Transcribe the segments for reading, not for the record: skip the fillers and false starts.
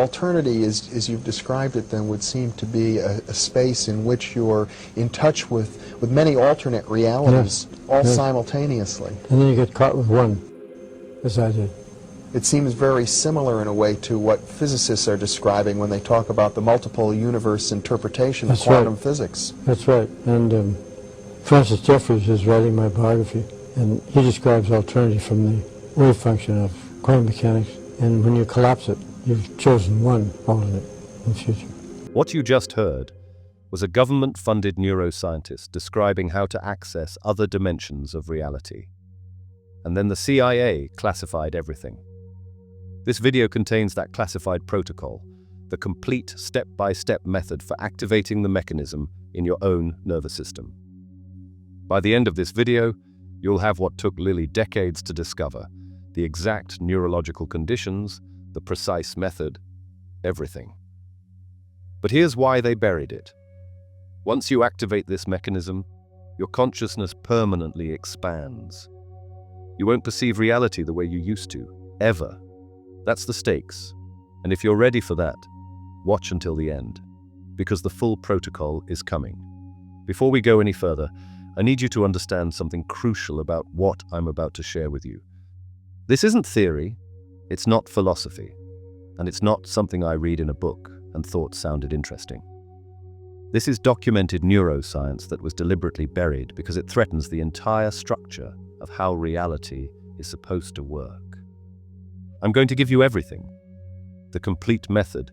alternity, as you've described it, then would seem to be a space in which you're in touch with many alternate realities, all simultaneously. And then you get caught with one, as I did. It seems very similar in a way to what physicists are describing when they talk about the multiple universe interpretation of quantum physics. That's right. And Francis Jeffers is writing my biography, and he describes alternity from the wave function of quantum mechanics. And when you collapse it, you've chosen one alternate in the future. What you just heard was a government-funded neuroscientist describing how to access other dimensions of reality. And then the CIA classified everything. This video contains that classified protocol, the complete step-by-step method for activating the mechanism in your own nervous system. By the end of this video, you'll have what took Lilly decades to discover: the exact neurological conditions, the precise method, everything. But here's why they buried it. Once you activate this mechanism, your consciousness permanently expands. You won't perceive reality the way you used to, ever. That's the stakes. And if you're ready for that, watch until the end, because the full protocol is coming. Before we go any further, I need you to understand something crucial about what I'm about to share with you. This isn't theory, it's not philosophy, and it's not something I read in a book and thought sounded interesting. This is documented neuroscience that was deliberately buried because it threatens the entire structure of how reality is supposed to work. I'm going to give you everything: the complete method,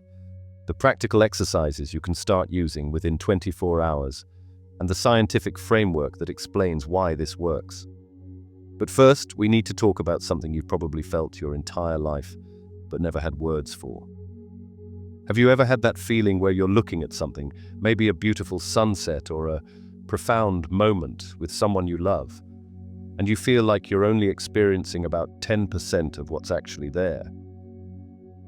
the practical exercises you can start using within 24 hours, and the scientific framework that explains why this works. But first, we need to talk about something you've probably felt your entire life, but never had words for. Have you ever had that feeling where you're looking at something, maybe a beautiful sunset or a profound moment with someone you love, and you feel like you're only experiencing about 10% of what's actually there?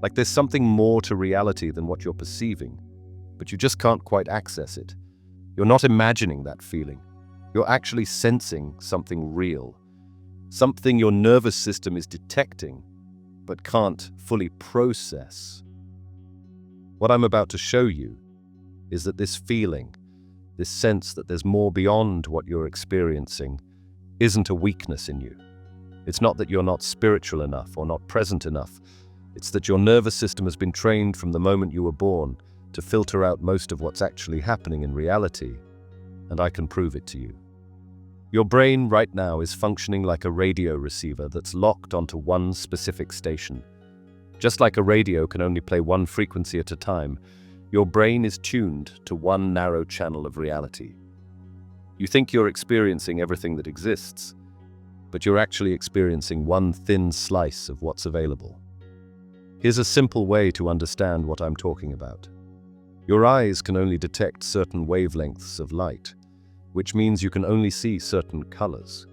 Like there's something more to reality than what you're perceiving, but you just can't quite access it. You're not imagining that feeling. You're actually sensing something real, something your nervous system is detecting, but can't fully process. What I'm about to show you is that this feeling, this sense that there's more beyond what you're experiencing, isn't a weakness in you. It's not that you're not spiritual enough or not present enough. It's that your nervous system has been trained from the moment you were born to filter out most of what's actually happening in reality, and I can prove it to you. Your brain right now is functioning like a radio receiver that's locked onto one specific station. Just like a radio can only play one frequency at a time, your brain is tuned to one narrow channel of reality. You think you're experiencing everything that exists, but you're actually experiencing one thin slice of what's available. Here's a simple way to understand what I'm talking about. Your eyes can only detect certain wavelengths of light, which means you can only see certain colors.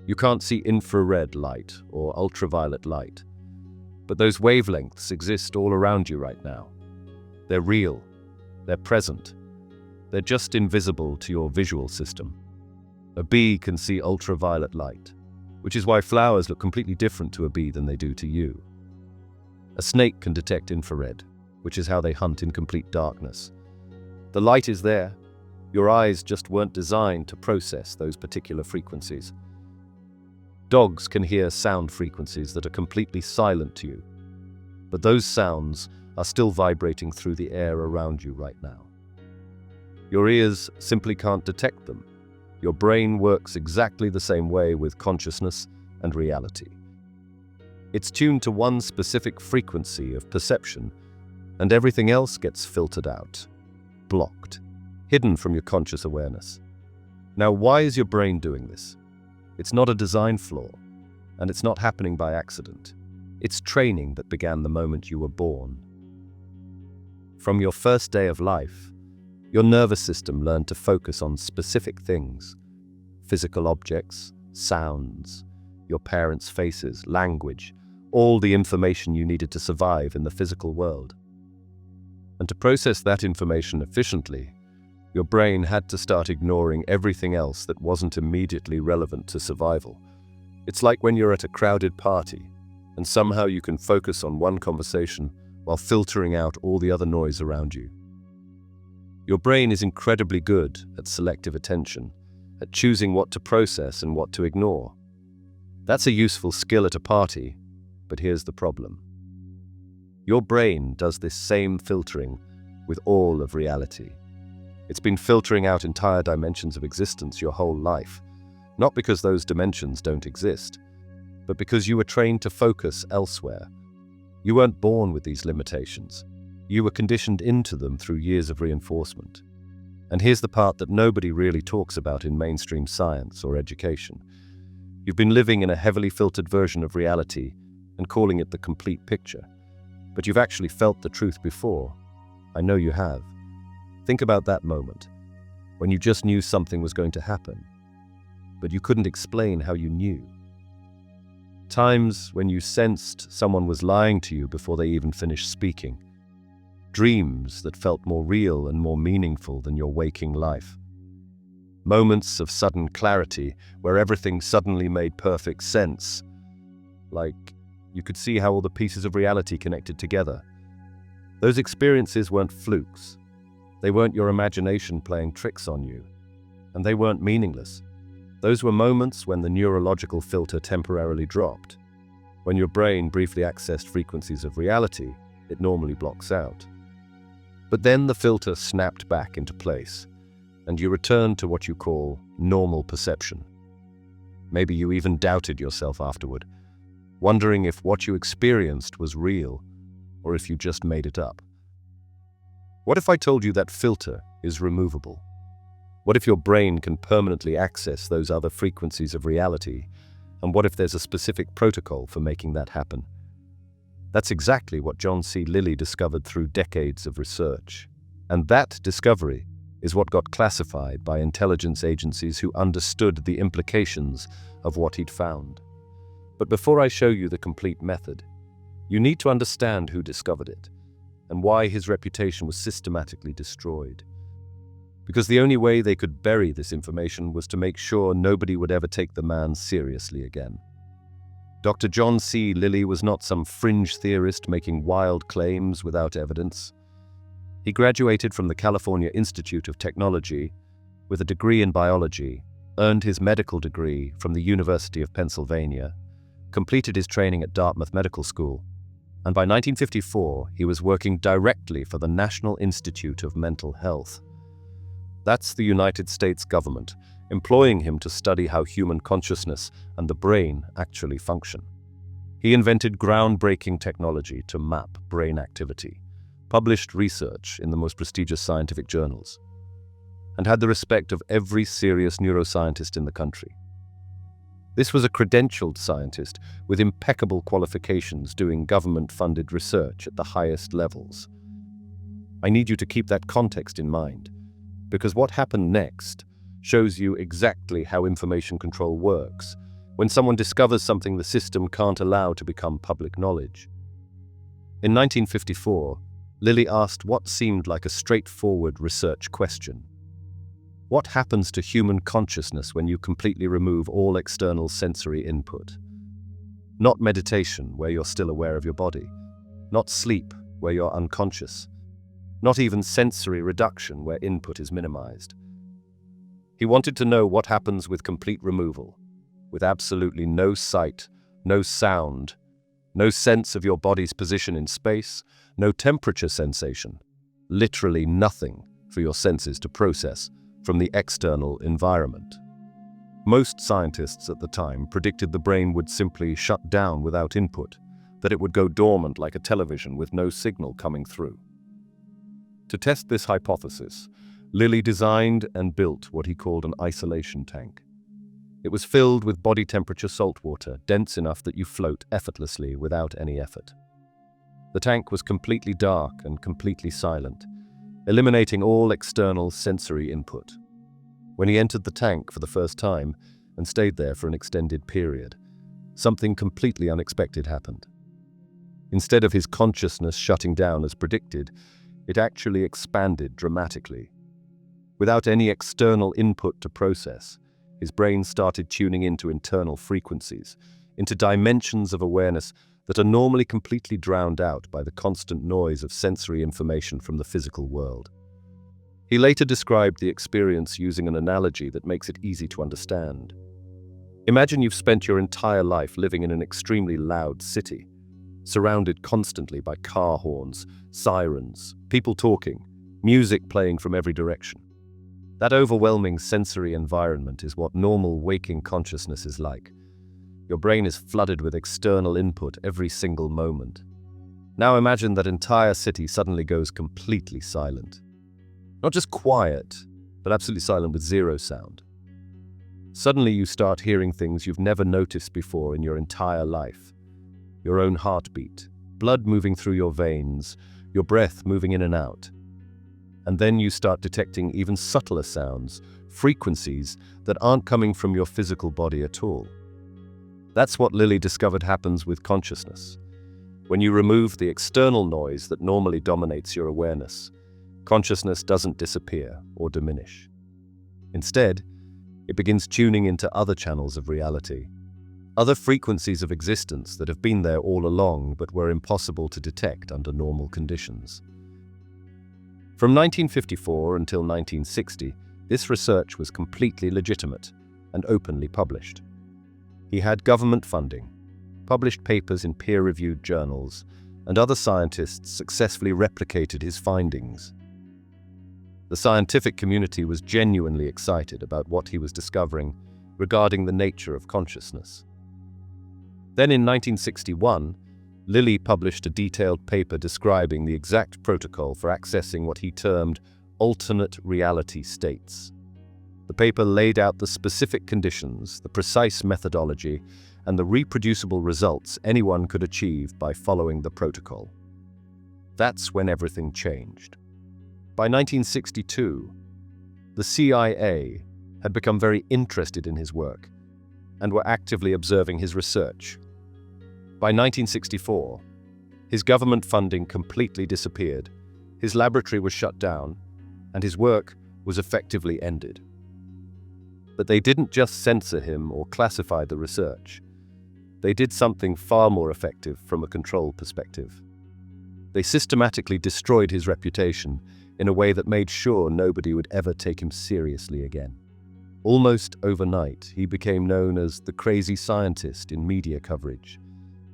You can't see infrared light or ultraviolet light, but those wavelengths exist all around you right now. They're real, they're present, they're just invisible to your visual system. A bee can see ultraviolet light, which is why flowers look completely different to a bee than they do to you. A snake can detect infrared, which is how they hunt in complete darkness. The light is there. Your eyes just weren't designed to process those particular frequencies. Dogs can hear sound frequencies that are completely silent to you, but those sounds are still vibrating through the air around you right now. Your ears simply can't detect them. Your brain works exactly the same way with consciousness and reality. It's tuned to one specific frequency of perception, and everything else gets filtered out, blocked, hidden from your conscious awareness. Now, why is your brain doing this? It's not a design flaw, and it's not happening by accident. It's training that began the moment you were born. From your first day of life, your nervous system learned to focus on specific things: physical objects, sounds, your parents' faces, language, all the information you needed to survive in the physical world. And to process that information efficiently, your brain had to start ignoring everything else that wasn't immediately relevant to survival. It's like when you're at a crowded party, and somehow you can focus on one conversation while filtering out all the other noise around you. Your brain is incredibly good at selective attention, at choosing what to process and what to ignore. That's a useful skill at a party, but here's the problem. Your brain does this same filtering with all of reality. It's been filtering out entire dimensions of existence your whole life, not because those dimensions don't exist, but because you were trained to focus elsewhere. You weren't born with these limitations. You were conditioned into them through years of reinforcement. And here's the part that nobody really talks about in mainstream science or education. You've been living in a heavily filtered version of reality and calling it the complete picture. But you've actually felt the truth before. I know you have. Think about that moment, when you just knew something was going to happen, but you couldn't explain how you knew. Times when you sensed someone was lying to you before they even finished speaking. Dreams that felt more real and more meaningful than your waking life. Moments of sudden clarity where everything suddenly made perfect sense. Like you could see how all the pieces of reality connected together. Those experiences weren't flukes. They weren't your imagination playing tricks on you. And they weren't meaningless. Those were moments when the neurological filter temporarily dropped. When your brain briefly accessed frequencies of reality it normally blocks out. But then the filter snapped back into place, and you returned to what you call normal perception. Maybe you even doubted yourself afterward, wondering if what you experienced was real, or if you just made it up. What if I told you that filter is removable? What if your brain can permanently access those other frequencies of reality, and what if there's a specific protocol for making that happen? That's exactly what John C. Lilly discovered through decades of research. And that discovery is what got classified by intelligence agencies who understood the implications of what he'd found. But before I show you the complete method, you need to understand who discovered it and why his reputation was systematically destroyed. Because the only way they could bury this information was to make sure nobody would ever take the man seriously again. Dr. John C. Lilly was not some fringe theorist making wild claims without evidence. He graduated from the California Institute of Technology with a degree in biology, earned his medical degree from the University of Pennsylvania, completed his training at Dartmouth Medical School, and by 1954 he was working directly for the National Institute of Mental Health. That's the United States government, employing him to study how human consciousness and the brain actually function. He invented groundbreaking technology to map brain activity, published research in the most prestigious scientific journals, and had the respect of every serious neuroscientist in the country. This was a credentialed scientist with impeccable qualifications doing government-funded research at the highest levels. I need you to keep that context in mind, because what happened next shows you exactly how information control works when someone discovers something the system can't allow to become public knowledge. In 1954, Lilly asked what seemed like a straightforward research question. What happens to human consciousness when you completely remove all external sensory input? Not meditation, where you're still aware of your body. Not sleep, where you're unconscious. Not even sensory reduction, where input is minimized. He wanted to know what happens with complete removal, with absolutely no sight, no sound, no sense of your body's position in space, no temperature sensation, literally nothing for your senses to process from the external environment. Most scientists at the time predicted the brain would simply shut down without input, that it would go dormant like a television with no signal coming through. To test this hypothesis, Lilly designed and built what he called an isolation tank. It was filled with body temperature salt water, dense enough that you float effortlessly without any effort. The tank was completely dark and completely silent, eliminating all external sensory input. When he entered the tank for the first time and stayed there for an extended period, something completely unexpected happened. Instead of his consciousness shutting down as predicted, it actually expanded dramatically. Without any external input to process, his brain started tuning into internal frequencies, into dimensions of awareness that are normally completely drowned out by the constant noise of sensory information from the physical world. He later described the experience using an analogy that makes it easy to understand. Imagine you've spent your entire life living in an extremely loud city, surrounded constantly by car horns, sirens, people talking, music playing from every direction. That overwhelming sensory environment is what normal waking consciousness is like. Your brain is flooded with external input every single moment. Now imagine that entire city suddenly goes completely silent. Not just quiet, but absolutely silent with zero sound. Suddenly you start hearing things you've never noticed before in your entire life. Your own heartbeat, blood moving through your veins, your breath moving in and out. And then you start detecting even subtler sounds, frequencies that aren't coming from your physical body at all. That's what Lilly discovered happens with consciousness. When you remove the external noise that normally dominates your awareness, consciousness doesn't disappear or diminish. Instead, it begins tuning into other channels of reality, other frequencies of existence that have been there all along but were impossible to detect under normal conditions. From 1954 until 1960, this research was completely legitimate and openly published. He had government funding, published papers in peer-reviewed journals, and other scientists successfully replicated his findings. The scientific community was genuinely excited about what he was discovering regarding the nature of consciousness. Then in 1961, Lilly published a detailed paper describing the exact protocol for accessing what he termed alternate reality states. The paper laid out the specific conditions, the precise methodology, and the reproducible results anyone could achieve by following the protocol. That's when everything changed. By 1962, the CIA had become very interested in his work and were actively observing his research. By 1964, his government funding completely disappeared, his laboratory was shut down, and his work was effectively ended. But they didn't just censor him or classify the research. They did something far more effective from a control perspective. They systematically destroyed his reputation in a way that made sure nobody would ever take him seriously again. Almost overnight, he became known as the crazy scientist in media coverage.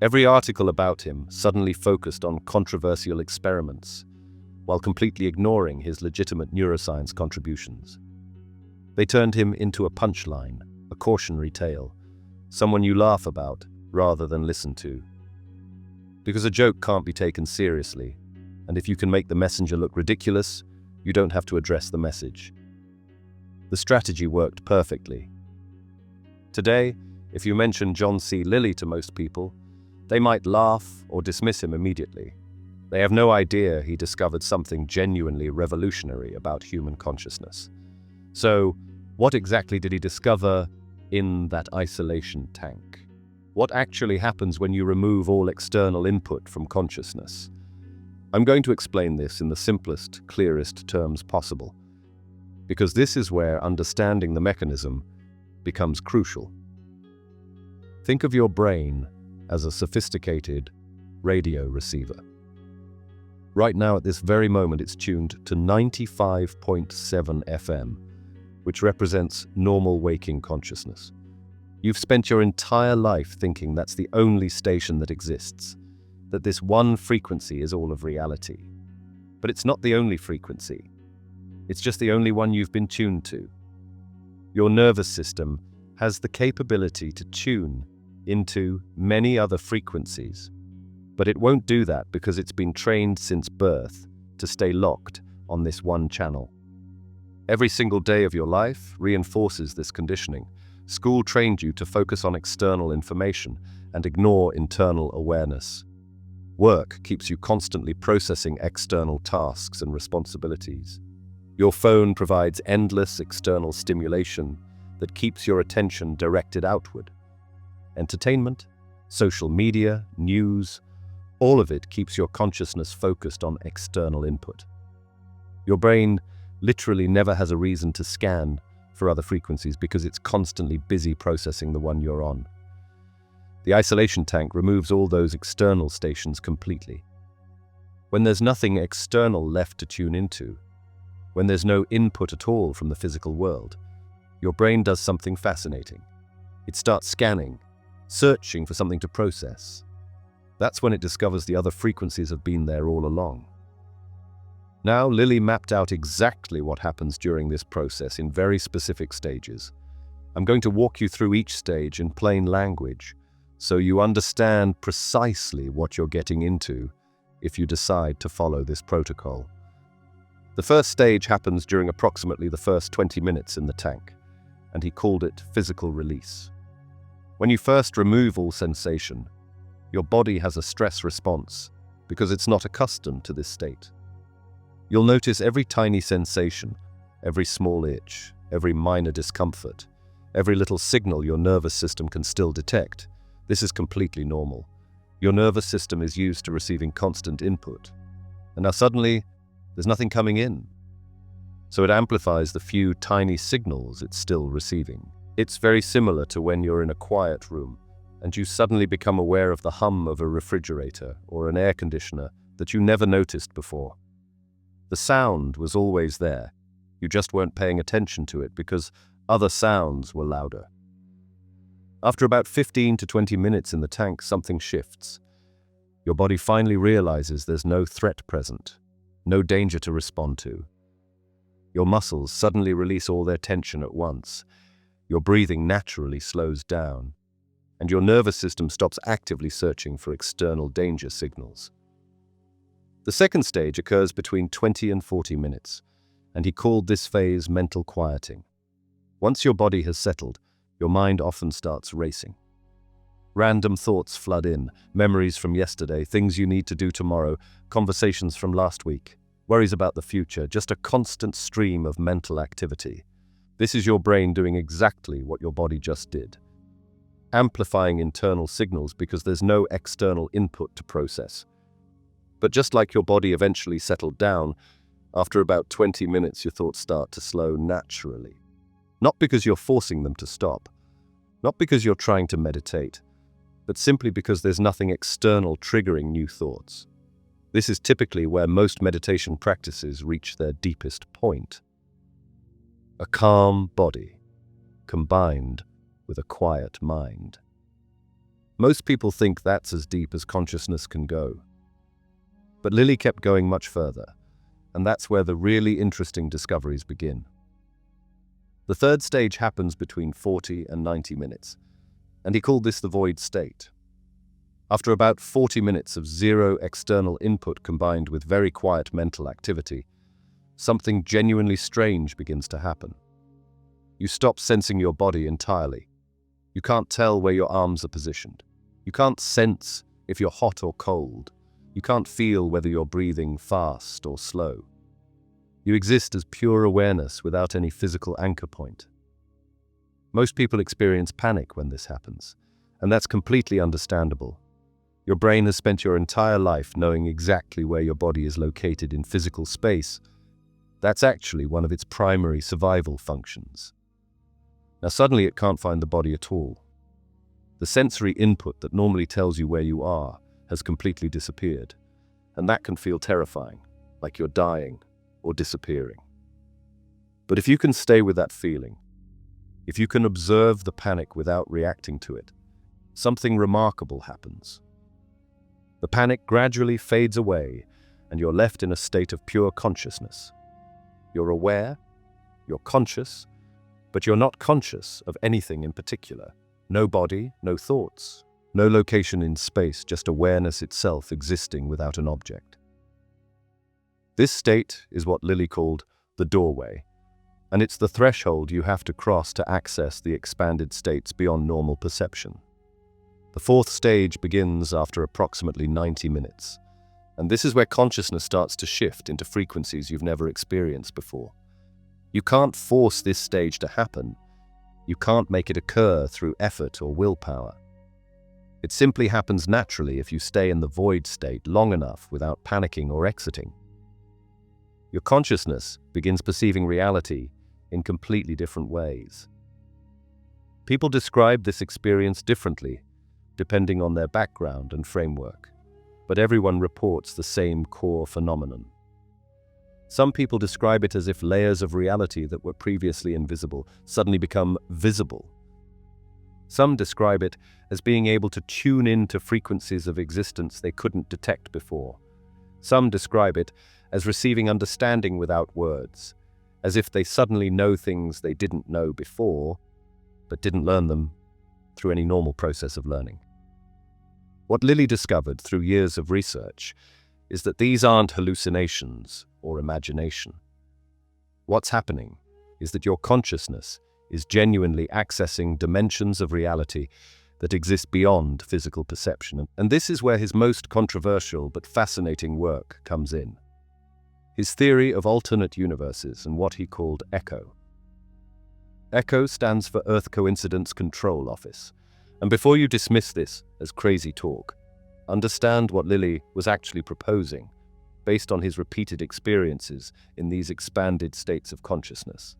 Every article about him suddenly focused on controversial experiments, while completely ignoring his legitimate neuroscience contributions. They turned him into a punchline, a cautionary tale, someone you laugh about rather than listen to. Because a joke can't be taken seriously, and if you can make the messenger look ridiculous, you don't have to address the message. The strategy worked perfectly. Today, if you mention John C. Lilly to most people, they might laugh or dismiss him immediately. They have no idea he discovered something genuinely revolutionary about human consciousness. So, what exactly did he discover in that isolation tank? What actually happens when you remove all external input from consciousness? I'm going to explain this in the simplest, clearest terms possible, because this is where understanding the mechanism becomes crucial. Think of your brain as a sophisticated radio receiver. Right now, at this very moment, it's tuned to 95.7 FM, which represents normal waking consciousness. You've spent your entire life thinking that's the only station that exists, that this one frequency is all of reality. But it's not the only frequency. It's just the only one you've been tuned to. Your nervous system has the capability to tune into many other frequencies, but it won't do that because it's been trained since birth to stay locked on this one channel. Every single day of your life reinforces this conditioning. School trained you to focus on external information and ignore internal awareness. Work keeps you constantly processing external tasks and responsibilities. Your phone provides endless external stimulation that keeps your attention directed outward. Entertainment, social media, news, all of it keeps your consciousness focused on external input. Your brain literally never has a reason to scan for other frequencies because it's constantly busy processing the one you're on. The isolation tank removes all those external stations completely. When there's nothing external left to tune into, when there's no input at all from the physical world, your brain does something fascinating. It starts scanning, searching for something to process. That's when it discovers the other frequencies have been there all along. Now, Lilly mapped out exactly what happens during this process in very specific stages. I'm going to walk you through each stage in plain language, so you understand precisely what you're getting into if you decide to follow this protocol. The first stage happens during approximately the first 20 minutes in the tank, and he called it physical release. When you first remove all sensation, your body has a stress response because it's not accustomed to this state. You'll notice every tiny sensation, every small itch, every minor discomfort, every little signal your nervous system can still detect. This is completely normal. Your nervous system is used to receiving constant input. And now suddenly, there's nothing coming in. So it amplifies the few tiny signals it's still receiving. It's very similar to when you're in a quiet room and you suddenly become aware of the hum of a refrigerator or an air conditioner that you never noticed before. The sound was always there. You just weren't paying attention to it because other sounds were louder. After about 15 to 20 minutes in the tank, something shifts. Your body finally realizes there's no threat present, no danger to respond to. Your muscles suddenly release all their tension at once. Your breathing naturally slows down, and your nervous system stops actively searching for external danger signals. The second stage occurs between 20 and 40 minutes, and he called this phase mental quieting. Once your body has settled, your mind often starts racing. Random thoughts flood in, memories from yesterday, things you need to do tomorrow, conversations from last week, worries about the future, just a constant stream of mental activity. This is your brain doing exactly what your body just did, amplifying internal signals because there's no external input to process. But just like your body eventually settled down, after about 20 minutes your thoughts start to slow naturally. Not because you're forcing them to stop, not because you're trying to meditate, but simply because there's nothing external triggering new thoughts. This is typically where most meditation practices reach their deepest point. A calm body, combined with a quiet mind. Most people think that's as deep as consciousness can go. But Lilly kept going much further, and that's where the really interesting discoveries begin. The third stage happens between 40 and 90 minutes, and he called this the void state. After about 40 minutes of zero external input combined with very quiet mental activity, something genuinely strange begins to happen. You stop sensing your body entirely. You can't tell where your arms are positioned. You can't sense if you're hot or cold. You can't feel whether you're breathing fast or slow. You exist as pure awareness without any physical anchor point. Most people experience panic when this happens, and that's completely understandable. Your brain has spent your entire life knowing exactly where your body is located in physical space. That's actually one of its primary survival functions. Now suddenly it can't find the body at all. The sensory input that normally tells you where you are has completely disappeared, and that can feel terrifying, like you're dying or disappearing. But if you can stay with that feeling, if you can observe the panic without reacting to it, something remarkable happens. The panic gradually fades away, and you're left in a state of pure consciousness. You're aware, you're conscious, but you're not conscious of anything in particular. No body, no thoughts, no location in space, just awareness itself existing without an object. This state is what Lilly called the doorway, and it's the threshold you have to cross to access the expanded states beyond normal perception. The fourth stage begins after approximately 90 minutes, and this is where consciousness starts to shift into frequencies you've never experienced before. You can't force this stage to happen. You can't make it occur through effort or willpower. It simply happens naturally if you stay in the void state long enough without panicking or exiting. Your consciousness begins perceiving reality in completely different ways. People describe this experience differently, depending on their background and framework, but everyone reports the same core phenomenon. Some people describe it as if layers of reality that were previously invisible suddenly become visible. Some describe it as being able to tune into frequencies of existence they couldn't detect before. Some describe it as receiving understanding without words, as if they suddenly know things they didn't know before, but didn't learn them through any normal process of learning. What Lilly discovered through years of research is that these aren't hallucinations or imagination. What's happening is that your consciousness is genuinely accessing dimensions of reality that exist beyond physical perception. And this is where his most controversial but fascinating work comes in. His theory of alternate universes and what he called ECHO. ECHO stands for Earth Coincidence Control Office. And before you dismiss this as crazy talk, understand what Lilly was actually proposing based on his repeated experiences in these expanded states of consciousness.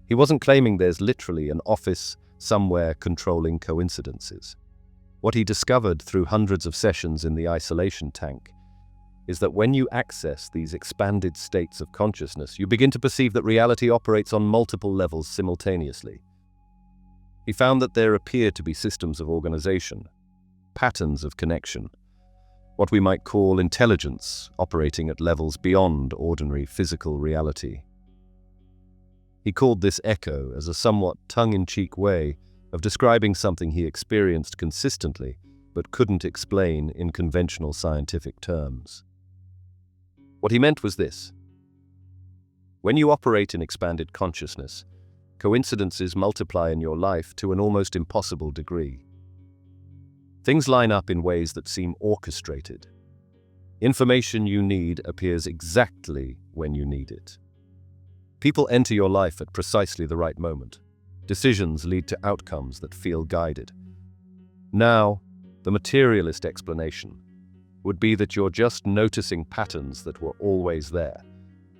He wasn't claiming there's literally an office somewhere controlling coincidences. What he discovered through hundreds of sessions in the isolation tank is that when you access these expanded states of consciousness, you begin to perceive that reality operates on multiple levels simultaneously. He found that there appear to be systems of organization, patterns of connection, what we might call intelligence operating at levels beyond ordinary physical reality. He called this echo as a somewhat tongue-in-cheek way of describing something he experienced consistently but couldn't explain in conventional scientific terms. What he meant was this: when you operate in expanded consciousness, coincidences multiply in your life to an almost impossible degree. Things line up in ways that seem orchestrated. Information you need appears exactly when you need it. People enter your life at precisely the right moment. Decisions lead to outcomes that feel guided. Now, the materialist explanation would be that you're just noticing patterns that were always there,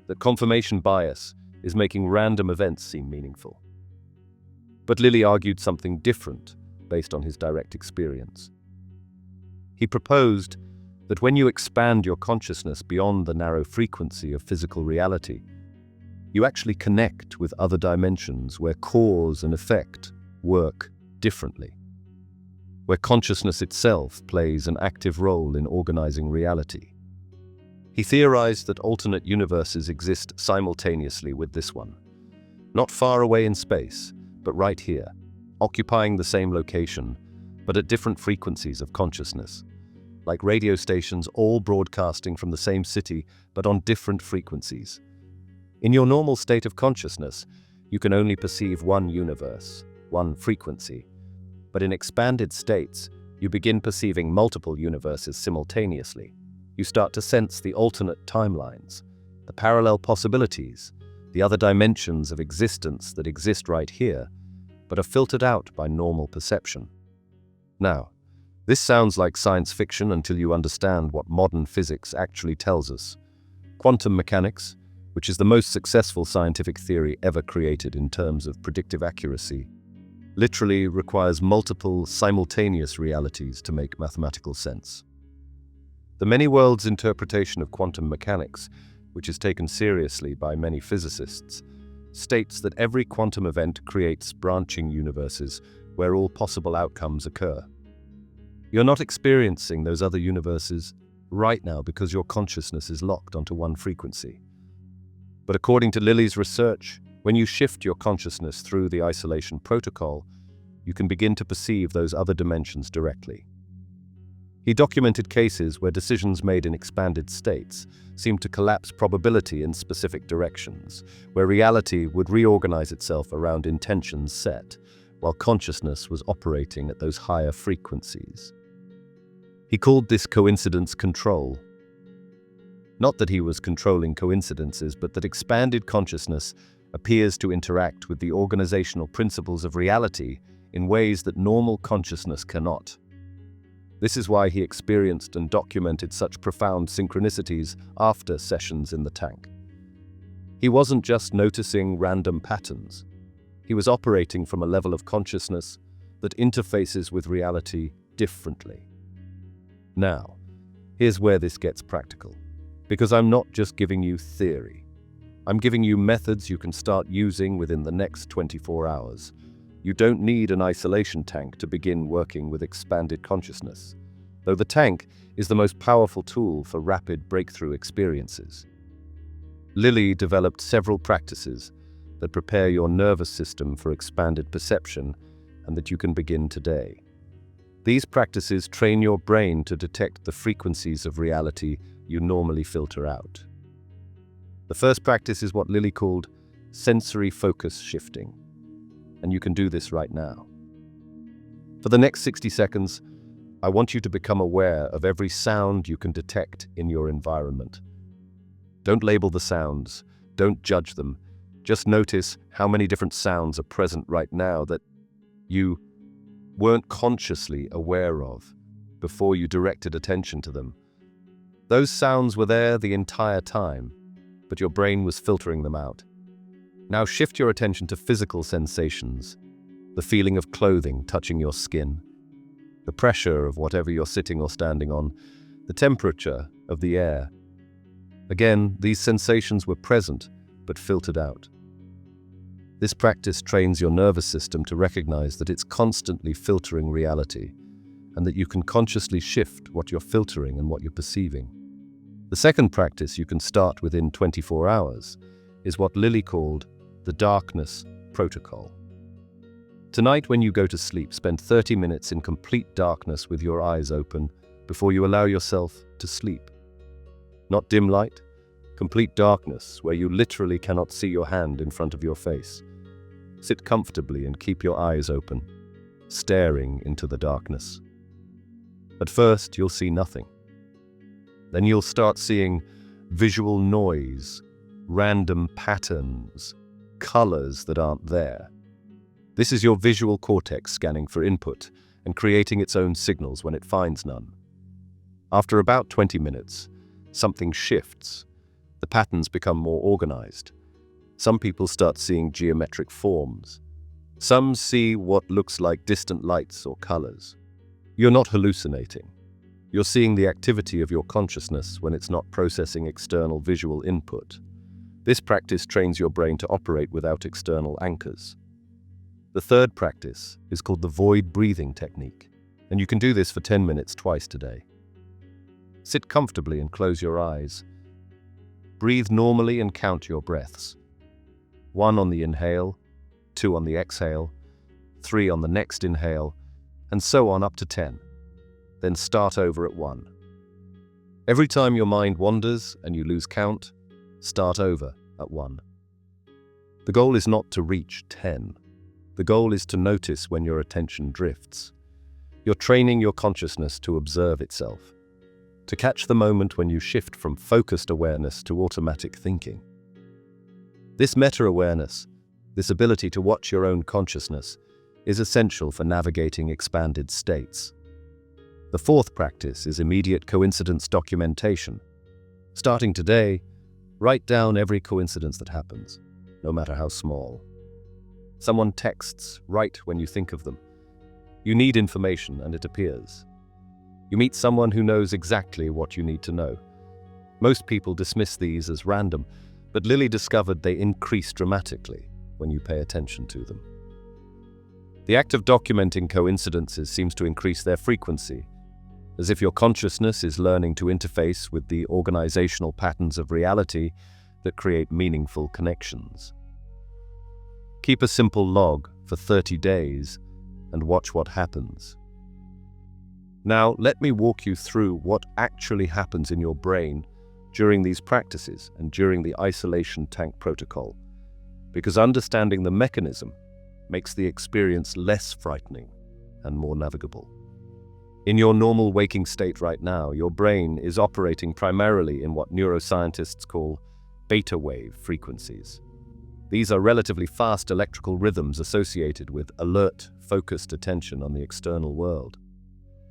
that confirmation bias is making random events seem meaningful. But Lilly argued something different based on his direct experience. He proposed that when you expand your consciousness beyond the narrow frequency of physical reality, you actually connect with other dimensions where cause and effect work differently, where consciousness itself plays an active role in organizing reality. He theorized that alternate universes exist simultaneously with this one, not far away in space, but right here, occupying the same location, but at different frequencies of consciousness, like radio stations all broadcasting from the same city, but on different frequencies. In your normal state of consciousness, you can only perceive one universe, one frequency. But in expanded states, you begin perceiving multiple universes simultaneously. You start to sense the alternate timelines, the parallel possibilities, the other dimensions of existence that exist right here, but are filtered out by normal perception. Now, this sounds like science fiction until you understand what modern physics actually tells us. Quantum mechanics, which is the most successful scientific theory ever created in terms of predictive accuracy, literally requires multiple simultaneous realities to make mathematical sense. The many worlds interpretation of quantum mechanics, which is taken seriously by many physicists, states that every quantum event creates branching universes where all possible outcomes occur. You're not experiencing those other universes right now because your consciousness is locked onto one frequency. But according to Lilly's research, when you shift your consciousness through the isolation protocol, you can begin to perceive those other dimensions directly. He documented cases where decisions made in expanded states seemed to collapse probability in specific directions, where reality would reorganize itself around intentions set, while consciousness was operating at those higher frequencies. He called this coincidence control. Not that he was controlling coincidences, but that expanded consciousness appears to interact with the organizational principles of reality in ways that normal consciousness cannot. This is why he experienced and documented such profound synchronicities after sessions in the tank. He wasn't just noticing random patterns. He was operating from a level of consciousness that interfaces with reality differently. Now, here's where this gets practical, because I'm not just giving you theory. I'm giving you methods you can start using within the next 24 hours. You don't need an isolation tank to begin working with expanded consciousness, though the tank is the most powerful tool for rapid breakthrough experiences. Lilly developed several practices that prepare your nervous system for expanded perception and that you can begin today. These practices train your brain to detect the frequencies of reality you normally filter out. The first practice is what Lilly called sensory focus shifting, and you can do this right now. For the next 60 seconds, I want you to become aware of every sound you can detect in your environment. Don't label the sounds, don't judge them, just notice how many different sounds are present right now that you weren't consciously aware of before you directed attention to them. Those sounds were there the entire time, but your brain was filtering them out. Now shift your attention to physical sensations, the feeling of clothing touching your skin, the pressure of whatever you're sitting or standing on, the temperature of the air. Again, these sensations were present, but filtered out. This practice trains your nervous system to recognize that it's constantly filtering reality, and that you can consciously shift what you're filtering and what you're perceiving. The second practice you can start within 24 hours is what Lilly called the darkness protocol. Tonight, when you go to sleep, spend 30 minutes in complete darkness with your eyes open before you allow yourself to sleep. Not dim light, complete darkness where you literally cannot see your hand in front of your face. Sit comfortably and keep your eyes open, staring into the darkness. At first, you'll see nothing. Then you'll start seeing visual noise, random patterns, colors that aren't there. This is your visual cortex scanning for input and creating its own signals when it finds none. After about 20 minutes, something shifts. The patterns become more organized. Some people start seeing geometric forms. Some see what looks like distant lights or colors. You're not hallucinating. You're seeing the activity of your consciousness when it's not processing external visual input. This practice trains your brain to operate without external anchors. The third practice is called the void breathing technique, and you can do this for 10 minutes twice today. Sit comfortably and close your eyes. Breathe normally and count your breaths. 1 on the inhale, 2 on the exhale, 3 on the next inhale, and so on up to 10. Then start over at 1. Every time your mind wanders and you lose count, start over at 1. The goal is not to reach 10. The goal is to notice when your attention drifts. You're training your consciousness to observe itself, to catch the moment when you shift from focused awareness to automatic thinking. This meta-awareness, this ability to watch your own consciousness, is essential for navigating expanded states. The fourth practice is immediate coincidence documentation. Starting today, write down every coincidence that happens, no matter how small. Someone texts right when you think of them. You need information and it appears. You meet someone who knows exactly what you need to know. Most people dismiss these as random, but Lilly discovered they increase dramatically when you pay attention to them. The act of documenting coincidences seems to increase their frequency, as if your consciousness is learning to interface with the organizational patterns of reality that create meaningful connections. Keep a simple log for 30 days and watch what happens. Now, let me walk you through what actually happens in your brain during these practices and during the isolation tank protocol, because understanding the mechanism makes the experience less frightening and more navigable. In your normal waking state right now, your brain is operating primarily in what neuroscientists call beta wave frequencies. These are relatively fast electrical rhythms associated with alert, focused attention on the external world.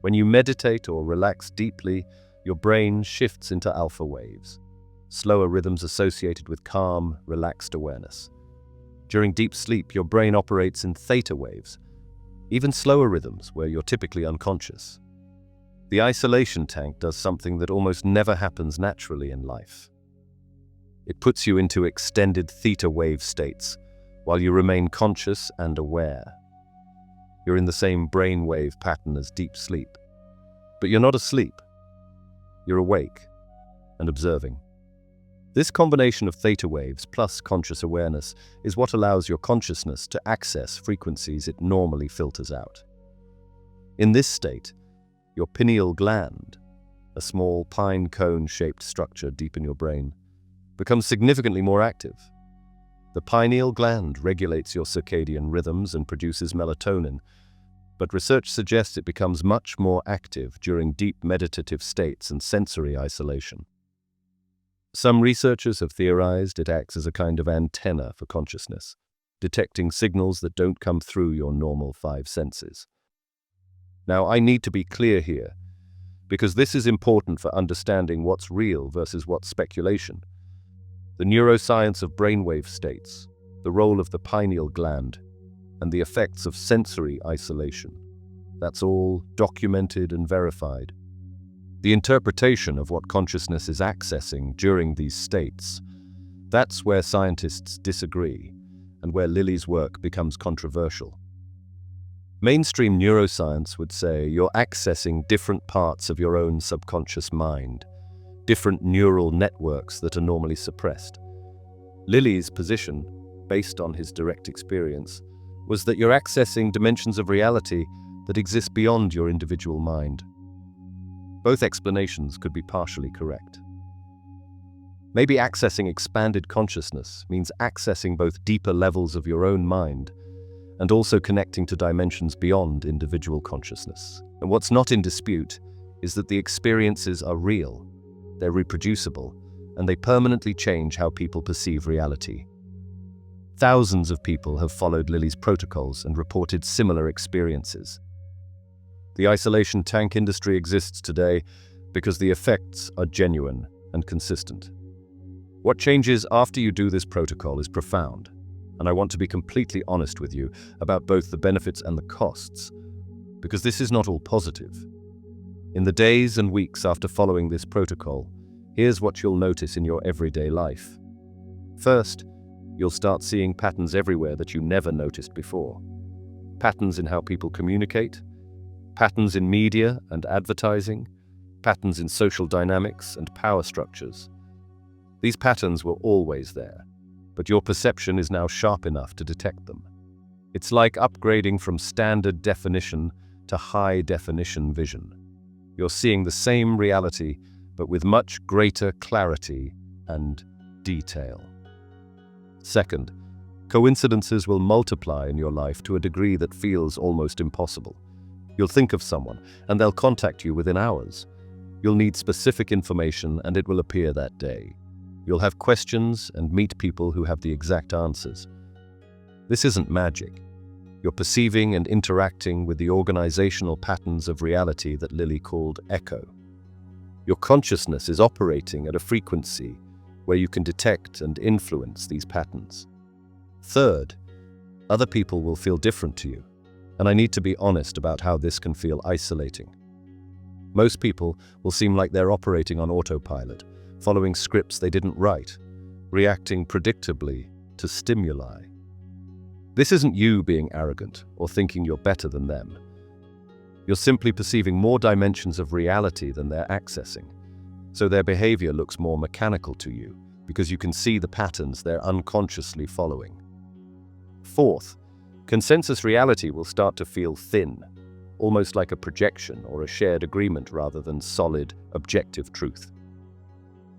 When you meditate or relax deeply, your brain shifts into alpha waves, slower rhythms associated with calm, relaxed awareness. During deep sleep, your brain operates in theta waves, even slower rhythms where you're typically unconscious. The isolation tank does something that almost never happens naturally in life. It puts you into extended theta wave states while you remain conscious and aware. You're in the same brainwave pattern as deep sleep. But you're not asleep. You're awake and observing. This combination of theta waves plus conscious awareness is what allows your consciousness to access frequencies it normally filters out. In this state, your pineal gland, a small pine cone-shaped structure deep in your brain, becomes significantly more active. The pineal gland regulates your circadian rhythms and produces melatonin, but research suggests it becomes much more active during deep meditative states and sensory isolation. Some researchers have theorized it acts as a kind of antenna for consciousness, detecting signals that don't come through your normal five senses. Now, I need to be clear here, because this is important for understanding what's real versus what's speculation. The neuroscience of brainwave states, the role of the pineal gland, and the effects of sensory isolation. That's all documented and verified. The interpretation of what consciousness is accessing during these states, that's where scientists disagree, and where Lilly's work becomes controversial. Mainstream neuroscience would say you're accessing different parts of your own subconscious mind, different neural networks that are normally suppressed. Lilly's position, based on his direct experience, was that you're accessing dimensions of reality that exist beyond your individual mind. Both explanations could be partially correct. Maybe accessing expanded consciousness means accessing both deeper levels of your own mind and also connecting to dimensions beyond individual consciousness. And what's not in dispute is that the experiences are real, they're reproducible, and they permanently change how people perceive reality. Thousands of people have followed Lilly's protocols and reported similar experiences. The isolation tank industry exists today because the effects are genuine and consistent. What changes after you do this protocol is profound, and I want to be completely honest with you about both the benefits and the costs, because this is not all positive. In the days and weeks after following this protocol, here's what you'll notice in your everyday life. First, you'll start seeing patterns everywhere that you never noticed before. Patterns in how people communicate, patterns in media and advertising, patterns in social dynamics and power structures. These patterns were always there, but your perception is now sharp enough to detect them. It's like upgrading from standard definition to high definition vision. You're seeing the same reality, but with much greater clarity and detail. Second, coincidences will multiply in your life to a degree that feels almost impossible. You'll think of someone, and they'll contact you within hours. You'll need specific information, and it will appear that day. You'll have questions and meet people who have the exact answers. This isn't magic. You're perceiving and interacting with the organizational patterns of reality that Lilly called echo. Your consciousness is operating at a frequency where you can detect and influence these patterns. Third, other people will feel different to you, and I need to be honest about how this can feel isolating. Most people will seem like they're operating on autopilot, following scripts they didn't write, reacting predictably to stimuli. This isn't you being arrogant or thinking you're better than them. You're simply perceiving more dimensions of reality than they're accessing, so their behavior looks more mechanical to you because you can see the patterns they're unconsciously following. Fourth, consensus reality will start to feel thin, almost like a projection or a shared agreement rather than solid, objective truth.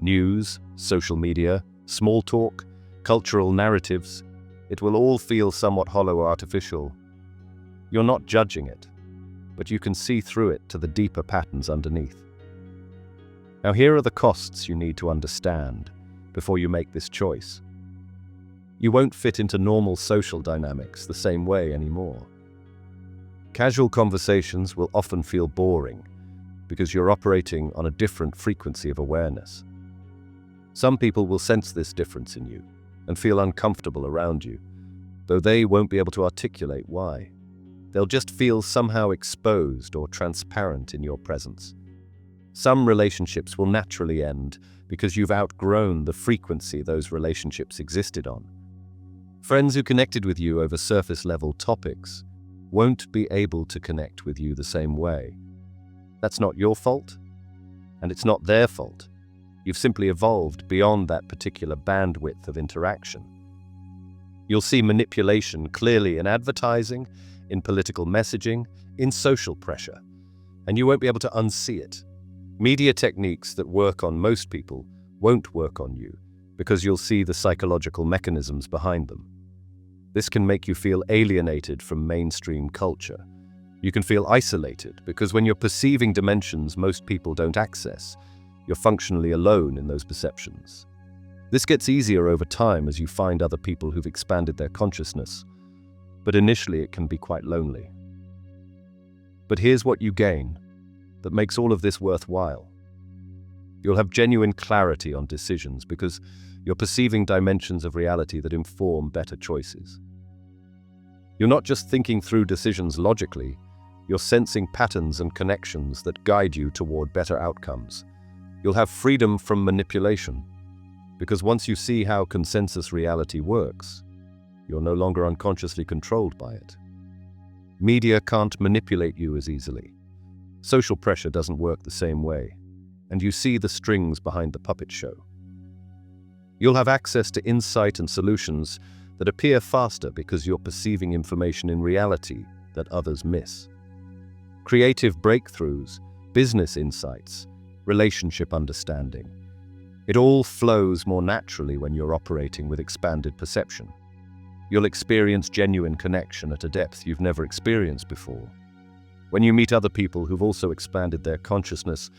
News, social media, small talk, cultural narratives, it will all feel somewhat hollow or artificial. You're not judging it, but you can see through it to the deeper patterns underneath. Now here are the costs you need to understand before you make this choice. You won't fit into normal social dynamics the same way anymore. Casual conversations will often feel boring because you're operating on a different frequency of awareness. Some people will sense this difference in you and feel uncomfortable around you, though they won't be able to articulate why. They'll just feel somehow exposed or transparent in your presence. Some relationships will naturally end because you've outgrown the frequency those relationships existed on. Friends who connected with you over surface-level topics won't be able to connect with you the same way. That's not your fault, and it's not their fault. You've simply evolved beyond that particular bandwidth of interaction. You'll see manipulation clearly in advertising, in political messaging, in social pressure, and you won't be able to unsee it. Media techniques that work on most people won't work on you because you'll see the psychological mechanisms behind them. This can make you feel alienated from mainstream culture. You can feel isolated because when you're perceiving dimensions most people don't access, you're functionally alone in those perceptions. This gets easier over time as you find other people who've expanded their consciousness, but initially it can be quite lonely. But here's what you gain that makes all of this worthwhile. You'll have genuine clarity on decisions because you're perceiving dimensions of reality that inform better choices. You're not just thinking through decisions logically, you're sensing patterns and connections that guide you toward better outcomes. You'll have freedom from manipulation, because once you see how consensus reality works, you're no longer unconsciously controlled by it. Media can't manipulate you as easily. Social pressure doesn't work the same way, and you see the strings behind the puppet show. You'll have access to insight and solutions that appear faster because you're perceiving information in reality that others miss. Creative breakthroughs, business insights, relationship understanding. It all flows more naturally when you're operating with expanded perception. You'll experience genuine connection at a depth you've never experienced before. When you meet other people who've also expanded their consciousness,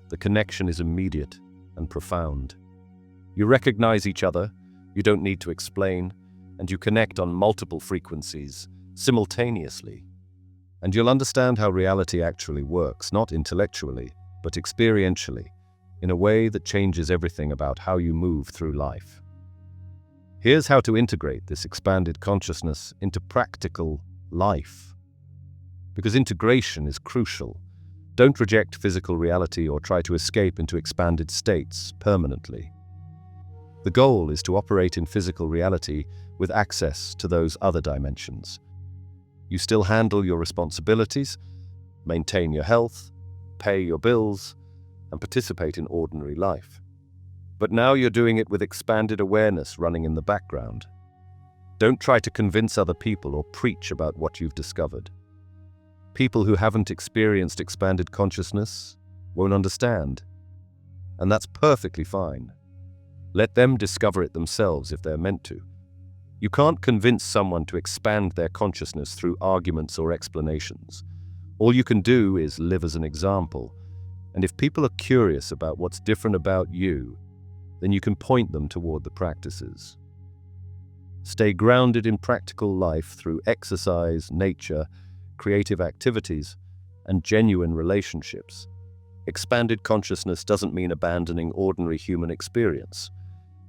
the connection is immediate and profound. You recognize each other, you don't need to explain, and you connect on multiple frequencies simultaneously. And you'll understand how reality actually works, not intellectually, but experientially, in a way that changes everything about how you move through life. Here's how to integrate this expanded consciousness into practical life. Because integration is crucial. Don't reject physical reality or try to escape into expanded states permanently. The goal is to operate in physical reality with access to those other dimensions. You still handle your responsibilities, maintain your health, pay your bills, and participate in ordinary life. But now you're doing it with expanded awareness running in the background. Don't try to convince other people or preach about what you've discovered. People who haven't experienced expanded consciousness won't understand, and that's perfectly fine. Let them discover it themselves if they're meant to. You can't convince someone to expand their consciousness through arguments or explanations. All you can do is live as an example, and if people are curious about what's different about you, then you can point them toward the practices. Stay grounded in practical life through exercise, nature, creative activities, and genuine relationships. Expanded consciousness doesn't mean abandoning ordinary human experience.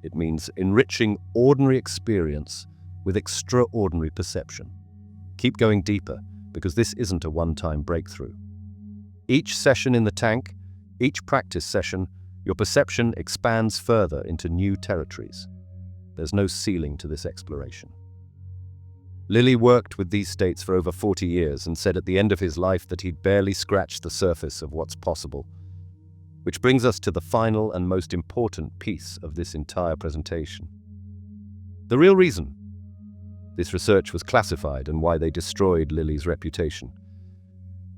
It means enriching ordinary experience with extraordinary perception. Keep going deeper, because this isn't a one-time breakthrough. Each session in the tank, each practice session, your perception expands further into new territories. There's no ceiling to this exploration. Lilly worked with these states for over 40 years and said at the end of his life that he'd barely scratched the surface of what's possible. Which brings us to the final and most important piece of this entire presentation. The real reason this research was classified and why they destroyed Lilly's reputation.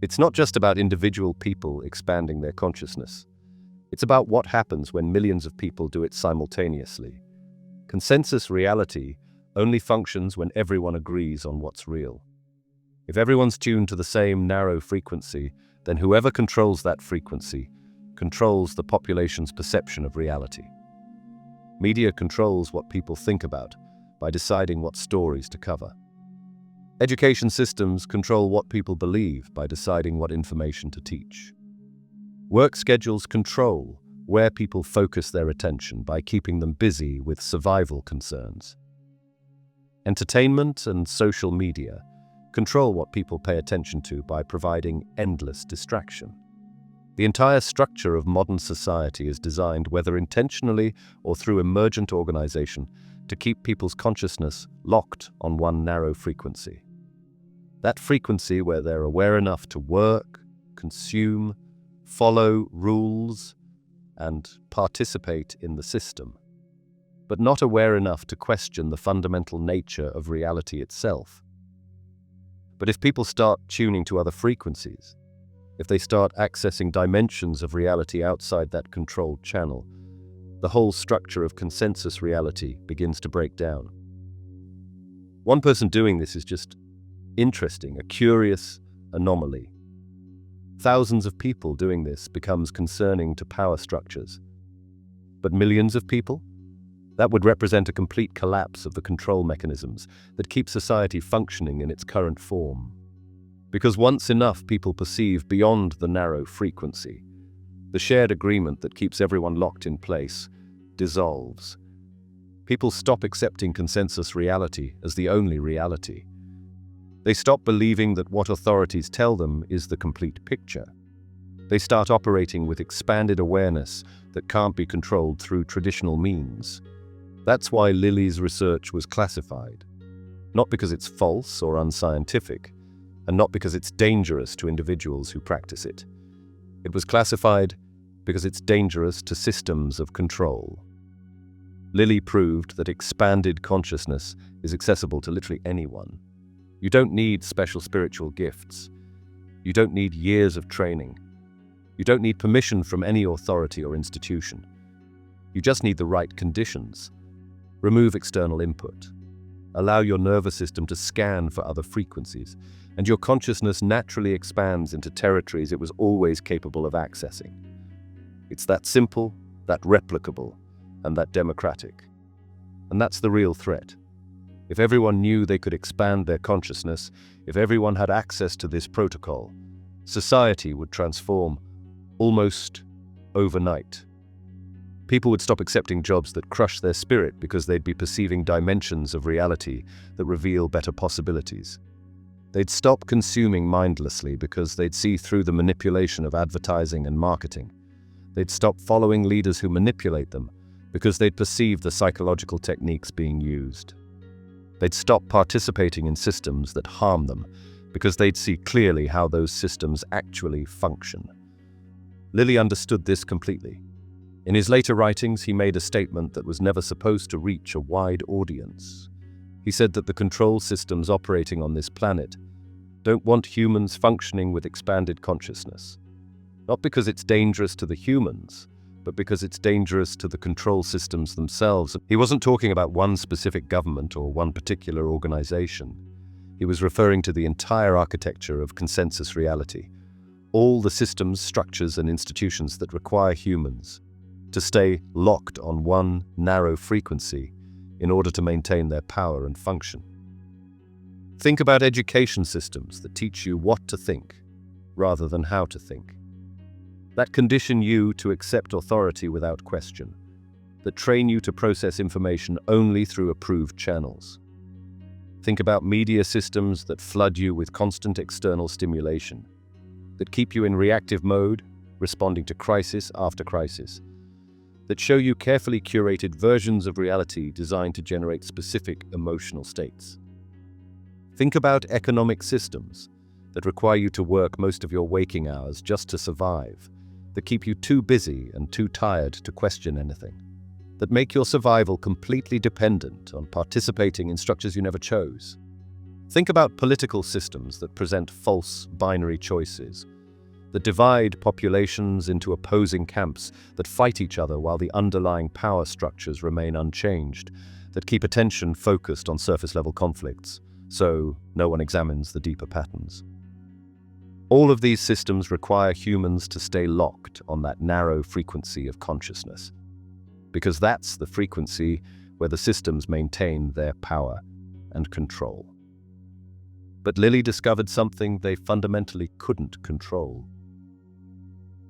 It's not just about individual people expanding their consciousness. It's about what happens when millions of people do it simultaneously. Consensus reality only functions when everyone agrees on what's real. If everyone's tuned to the same narrow frequency, then whoever controls that frequency controls the population's perception of reality. Media controls what people think about by deciding what stories to cover. Education systems control what people believe by deciding what information to teach. Work schedules control where people focus their attention by keeping them busy with survival concerns. Entertainment and social media control what people pay attention to by providing endless distraction. The entire structure of modern society is designed, whether intentionally or through emergent organization, to keep people's consciousness locked on one narrow frequency. That frequency where they're aware enough to work, consume, follow rules, and participate in the system, but not aware enough to question the fundamental nature of reality itself. But if people start tuning to other frequencies, if they start accessing dimensions of reality outside that controlled channel, the whole structure of consensus reality begins to break down. One person doing this is just interesting, a curious anomaly. Thousands of people doing this becomes concerning to power structures. But millions of people? That would represent a complete collapse of the control mechanisms that keep society functioning in its current form. Because once enough people perceive beyond the narrow frequency, the shared agreement that keeps everyone locked in place dissolves. People stop accepting consensus reality as the only reality. They stop believing that what authorities tell them is the complete picture. They start operating with expanded awareness that can't be controlled through traditional means. That's why Lilly's research was classified. Not because it's false or unscientific, and not because it's dangerous to individuals who practice it. It was classified because it's dangerous to systems of control. Lilly proved that expanded consciousness is accessible to literally anyone. You don't need special spiritual gifts. You don't need years of training. You don't need permission from any authority or institution. You just need the right conditions. Remove external input. Allow your nervous system to scan for other frequencies, and your consciousness naturally expands into territories it was always capable of accessing. It's that simple, that replicable, and that democratic. And that's the real threat. If everyone knew they could expand their consciousness, if everyone had access to this protocol, society would transform almost overnight. People would stop accepting jobs that crush their spirit because they'd be perceiving dimensions of reality that reveal better possibilities. They'd stop consuming mindlessly because they'd see through the manipulation of advertising and marketing. They'd stop following leaders who manipulate them because they'd perceive the psychological techniques being used. They'd stop participating in systems that harm them because they'd see clearly how those systems actually function. Lilly understood this completely. In his later writings, he made a statement that was never supposed to reach a wide audience. He said that the control systems operating on this planet don't want humans functioning with expanded consciousness. Not because it's dangerous to the humans, but because it's dangerous to the control systems themselves. He wasn't talking about one specific government or one particular organization. He was referring to the entire architecture of consensus reality, all the systems, structures, and institutions that require humans to stay locked on one narrow frequency in order to maintain their power and function. Think about education systems that teach you what to think rather than how to think, that condition you to accept authority without question, that train you to process information only through approved channels. Think about media systems that flood you with constant external stimulation, that keep you in reactive mode, responding to crisis after crisis, that show you carefully curated versions of reality designed to generate specific emotional states. Think about economic systems that require you to work most of your waking hours just to survive, that keep you too busy and too tired to question anything, that make your survival completely dependent on participating in structures you never chose. Think about political systems that present false binary choices, that divide populations into opposing camps that fight each other while the underlying power structures remain unchanged, that keep attention focused on surface-level conflicts, so no one examines the deeper patterns. All of these systems require humans to stay locked on that narrow frequency of consciousness, because that's the frequency where the systems maintain their power and control. But Lilly discovered something they fundamentally couldn't control: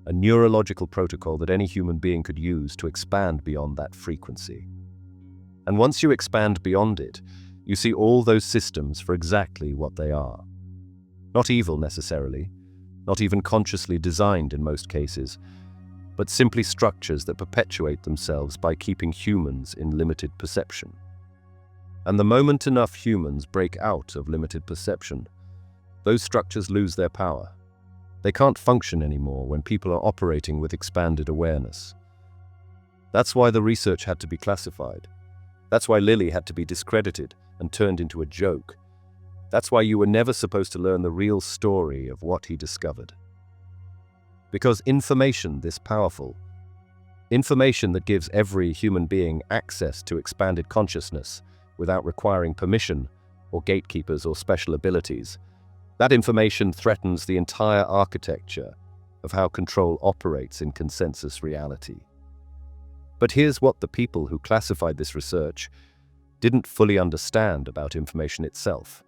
a neurological protocol that any human being could use to expand beyond that frequency. And once you expand beyond it, you see all those systems for exactly what they are: Not evil necessarily, not even consciously designed in most cases, but simply structures that perpetuate themselves by keeping humans in limited perception. And the moment enough humans break out of limited perception, those structures lose their power. They can't function anymore when people are operating with expanded awareness. That's why the research had to be classified. That's why Lilly had to be discredited and turned into a joke. That's why you were never supposed to learn the real story of what he discovered. Because information this powerful, information that gives every human being access to expanded consciousness without requiring permission or gatekeepers or special abilities, that information threatens the entire architecture of how control operates in consensus reality. But here's what the people who classified this research didn't fully understand about information itself.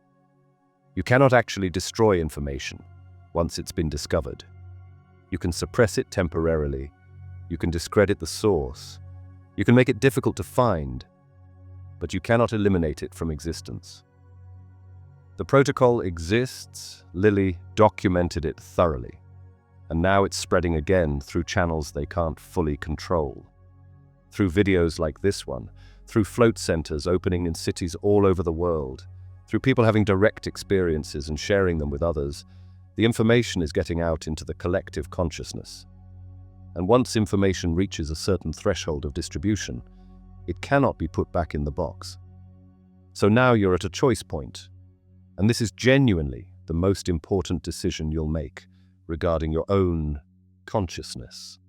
You cannot actually destroy information once it's been discovered. You can suppress it temporarily, you can discredit the source, you can make it difficult to find, but you cannot eliminate it from existence. The protocol exists, Lilly documented it thoroughly, and now it's spreading again through channels they can't fully control. Through videos like this one, through float centers opening in cities all over the world, through people having direct experiences and sharing them with others, the information is getting out into the collective consciousness. And once information reaches a certain threshold of distribution, it cannot be put back in the box. So now you're at a choice point, and this is genuinely the most important decision you'll make regarding your own consciousness.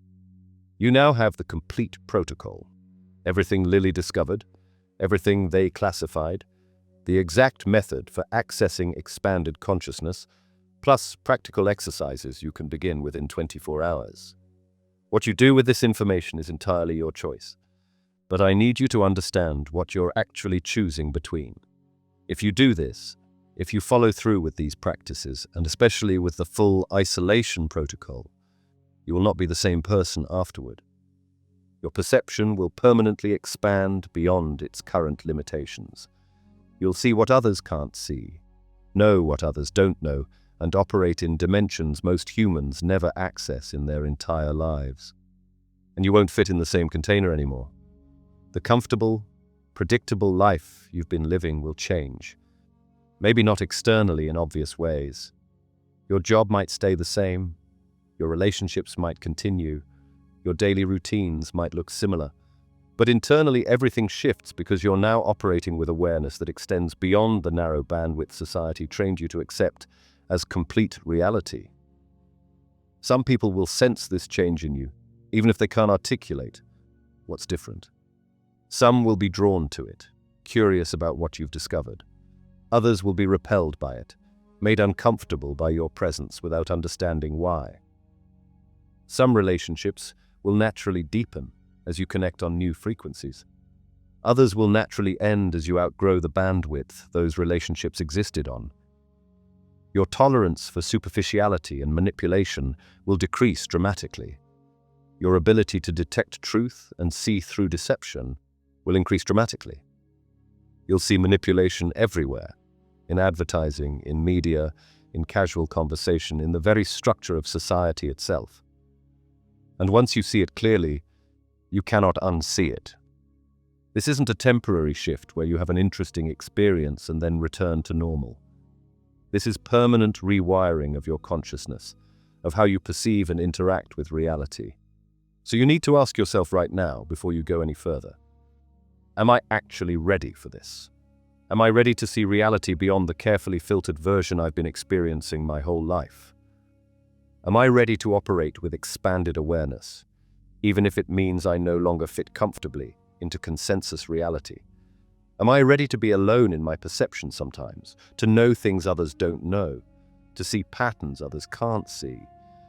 You now have the complete protocol. Everything Lilly discovered, everything they classified, the exact method for accessing expanded consciousness, plus practical exercises you can begin within 24 hours. What you do with this information is entirely your choice, but I need you to understand what you're actually choosing between. If you do this, if you follow through with these practices, and especially with the full isolation protocol, you will not be the same person afterward. Your perception will permanently expand beyond its current limitations. You'll see what others can't see, know what others don't know, and operate in dimensions most humans never access in their entire lives. And you won't fit in the same container anymore. The comfortable, predictable life you've been living will change. Maybe not externally in obvious ways. Your job might stay the same, your relationships might continue, your daily routines might look similar, but internally everything shifts because you're now operating with awareness that extends beyond the narrow bandwidth society trained you to accept as complete reality. Some people will sense this change in you, even if they can't articulate what's different. Some will be drawn to it, curious about what you've discovered. Others will be repelled by it, made uncomfortable by your presence without understanding why. Some relationships will naturally deepen as you connect on new frequencies. Others will naturally end as you outgrow the bandwidth those relationships existed on. Your tolerance for superficiality and manipulation will decrease dramatically. Your ability to detect truth and see through deception will increase dramatically. You'll see manipulation everywhere, in advertising, in media, in casual conversation, in the very structure of society itself. And once you see it clearly, you cannot unsee it. This isn't a temporary shift where you have an interesting experience and then return to normal. This is permanent rewiring of your consciousness, of how you perceive and interact with reality. So you need to ask yourself right now, before you go any further, am I actually ready for this? Am I ready to see reality beyond the carefully filtered version I've been experiencing my whole life? Am I ready to operate with expanded awareness, even if it means I no longer fit comfortably into consensus reality? Am I ready to be alone in my perception sometimes, to know things others don't know, to see patterns others can't see,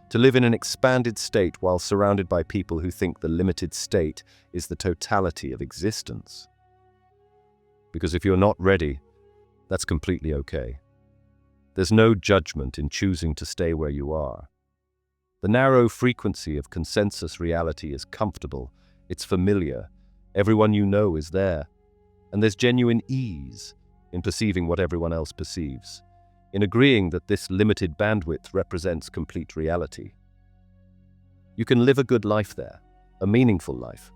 to live in an expanded state while surrounded by people who think the limited state is the totality of existence? Because if you're not ready, that's completely okay. There's no judgment in choosing to stay where you are. The narrow frequency of consensus reality is comfortable, it's familiar, everyone you know is there, and there's genuine ease in perceiving what everyone else perceives. in agreeing that this limited bandwidth represents complete reality. You can live a good life there, a meaningful life.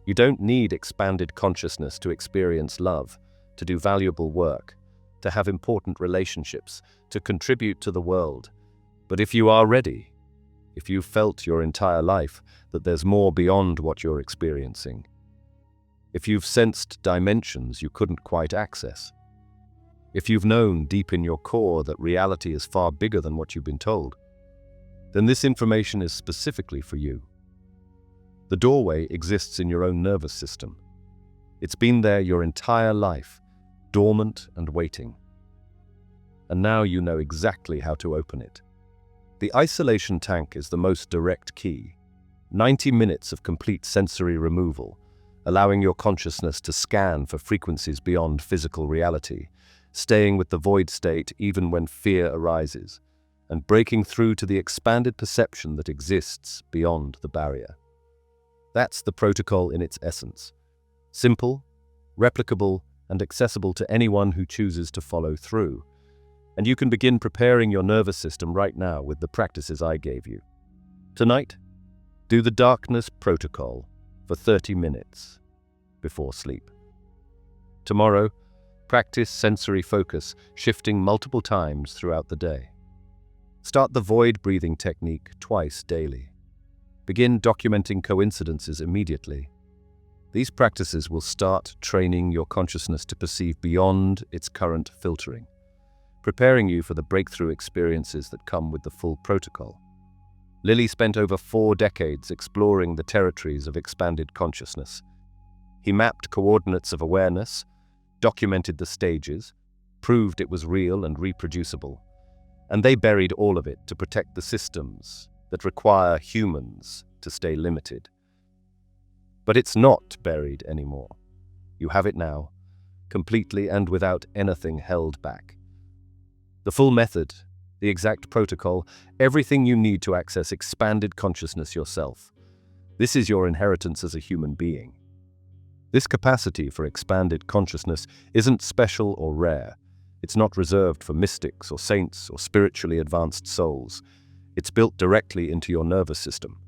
You don't need expanded consciousness to experience love, to do valuable work, to have important relationships, to contribute to the world. But if you are ready, if you've felt your entire life that there's more beyond what you're experiencing, if you've sensed dimensions you couldn't quite access, if you've known deep in your core that reality is far bigger than what you've been told, then this information is specifically for you. The doorway exists in your own nervous system. It's been there your entire life, dormant and waiting. And now you know exactly how to open it. The isolation tank is the most direct key. 90 minutes of complete sensory removal, allowing your consciousness to scan for frequencies beyond physical reality, staying with the void state even when fear arises, and breaking through to the expanded perception that exists beyond the barrier. That's the protocol in its essence. Simple, replicable, and accessible to anyone who chooses to follow through. And you can begin preparing your nervous system right now with the practices I gave you. Tonight, do the darkness protocol for 30 minutes before sleep. Tomorrow, practice sensory focus, shifting multiple times throughout the day. Start the void breathing technique twice daily. Begin documenting coincidences immediately. These practices will start training your consciousness to perceive beyond its current filtering, preparing you for the breakthrough experiences that come with the full protocol. Lilly spent over 4 decades exploring the territories of expanded consciousness. He mapped coordinates of awareness, documented the stages, proved it was real and reproducible, and they buried all of it to protect the systems that require humans to stay limited. But it's not buried anymore. You have it now, completely and without anything held back. The full method, the exact protocol, everything you need to access expanded consciousness yourself. This is your inheritance as a human being. This capacity for expanded consciousness isn't special or rare. It's not reserved for mystics or saints or spiritually advanced souls. It's built directly into your nervous system.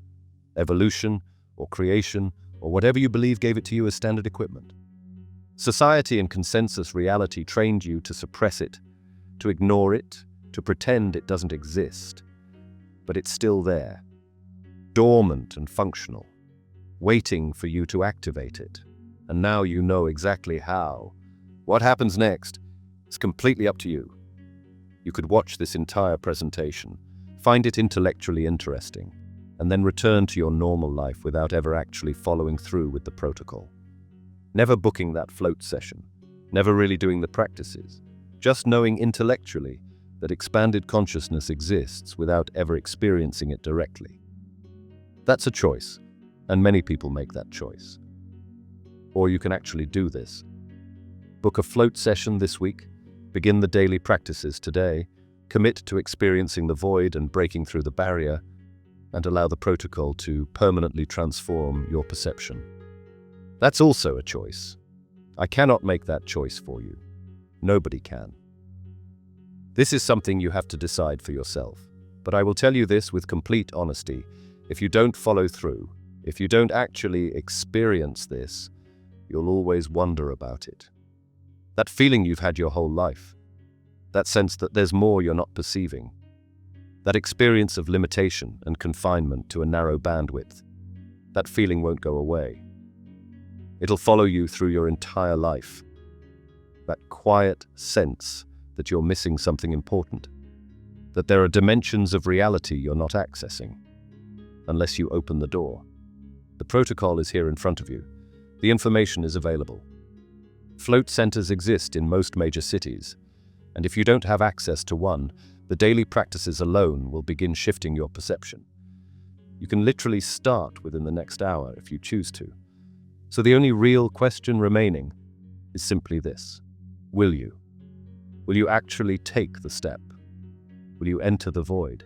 Evolution or creation or whatever you believe gave it to you as standard equipment. Society and consensus reality trained you to suppress it, to ignore it, to pretend it doesn't exist. But it's still there, dormant and functional, waiting for you to activate it. And now you know exactly how. What happens next is completely up to you. You could watch this entire presentation, find it intellectually interesting, and then return to your normal life without ever actually following through with the protocol. Never booking that float session, never really doing the practices, just knowing intellectually that expanded consciousness exists without ever experiencing it directly. That's a choice, and many people make that choice. Or you can actually do this. Book a float session this week, begin the daily practices today, commit to experiencing the void and breaking through the barrier, and allow the protocol to permanently transform your perception. That's also a choice. I cannot make that choice for you. Nobody can. This is something you have to decide for yourself. But I will tell you this with complete honesty. If you don't follow through, if you don't actually experience this, you'll always wonder about it. That feeling you've had your whole life. That sense that there's more you're not perceiving. That experience of limitation and confinement to a narrow bandwidth. That feeling won't go away. It'll follow you through your entire life. That quiet sense that you're missing something important. That there are dimensions of reality you're not accessing. Unless you open the door. The protocol is here in front of you. The information is available. Float centers exist in most major cities, and if you don't have access to one, the daily practices alone will begin shifting your perception. You can literally start within the next hour if you choose to. So the only real question remaining is simply this. Will you? Will you actually take the step? Will you enter the void?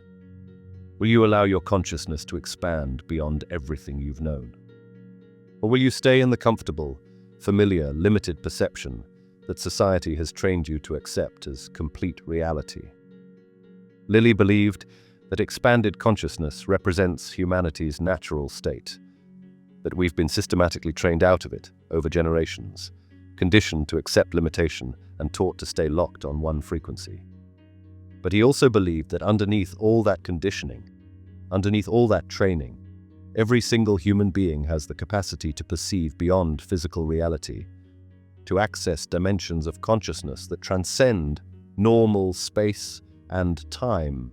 Will you allow your consciousness to expand beyond everything you've known? Or will you stay in the comfortable, familiar, limited perception that society has trained you to accept as complete reality? Lilly believed that expanded consciousness represents humanity's natural state, that we've been systematically trained out of it over generations, conditioned to accept limitation and taught to stay locked on one frequency. But he also believed that underneath all that conditioning, underneath all that training, every single human being has the capacity to perceive beyond physical reality, to access dimensions of consciousness that transcend normal space and time,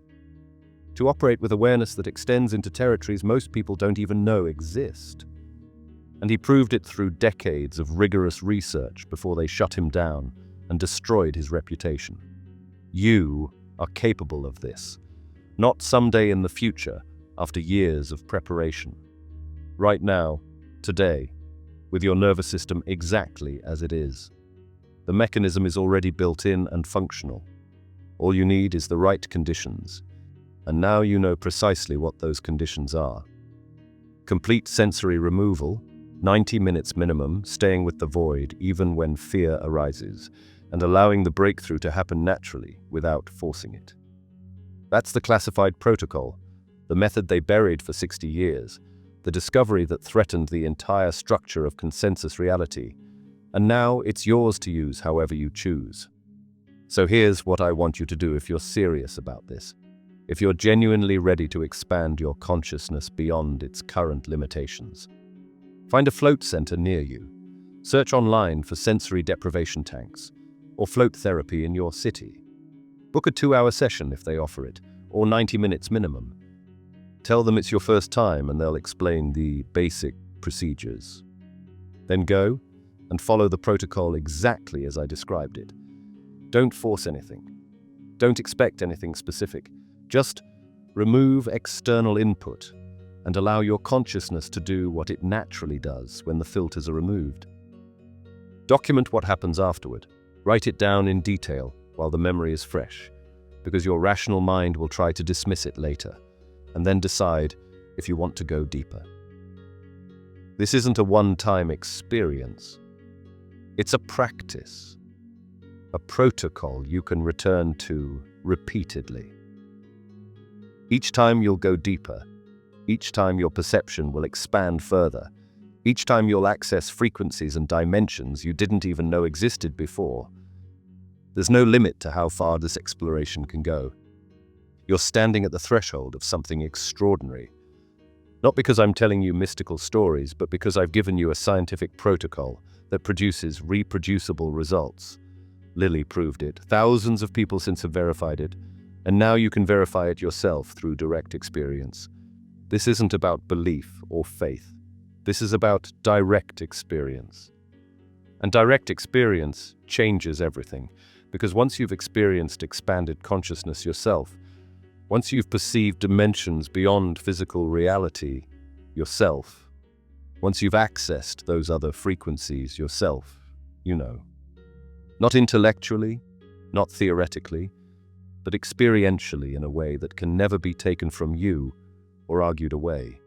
to operate with awareness that extends into territories most people don't even know exist. And he proved it through decades of rigorous research before they shut him down and destroyed his reputation. You are capable of this, not someday in the future, after years of preparation. Right now, today, with your nervous system exactly as it is. The mechanism is already built in and functional. All you need is the right conditions. And now you know precisely what those conditions are. Complete sensory removal, 90 minutes minimum, staying with the void even when fear arises, and allowing the breakthrough to happen naturally without forcing it. That's the classified protocol, the method they buried for 60 years, the discovery that threatened the entire structure of consensus reality, and now it's yours to use however you choose. So here's what I want you to do if you're serious about this. If you're genuinely ready to expand your consciousness beyond its current limitations. Find a float center near you. Search online for sensory deprivation tanks or float therapy in your city. Book a 2-hour session if they offer it, or 90 minutes minimum. Tell them it's your first time and they'll explain the basic procedures. Then go and follow the protocol exactly as I described it. Don't force anything. Don't expect anything specific. Just remove external input and allow your consciousness to do what it naturally does when the filters are removed. Document what happens afterward. Write it down in detail while the memory is fresh, because your rational mind will try to dismiss it later, and then decide if you want to go deeper. This isn't a one-time experience. It's a practice, a protocol you can return to repeatedly. Each time you'll go deeper, each time your perception will expand further, each time you'll access frequencies and dimensions you didn't even know existed before. There's no limit to how far this exploration can go. You're standing at the threshold of something extraordinary. Not because I'm telling you mystical stories, but because I've given you a scientific protocol that produces reproducible results. Lilly proved it. Thousands of people since have verified it. And now you can verify it yourself through direct experience. This isn't about belief or faith. This is about direct experience. And direct experience changes everything, because once you've experienced expanded consciousness yourself, once you've perceived dimensions beyond physical reality yourself, once you've accessed those other frequencies yourself, you know. Not intellectually, not theoretically, but experientially in a way that can never be taken from you or argued away.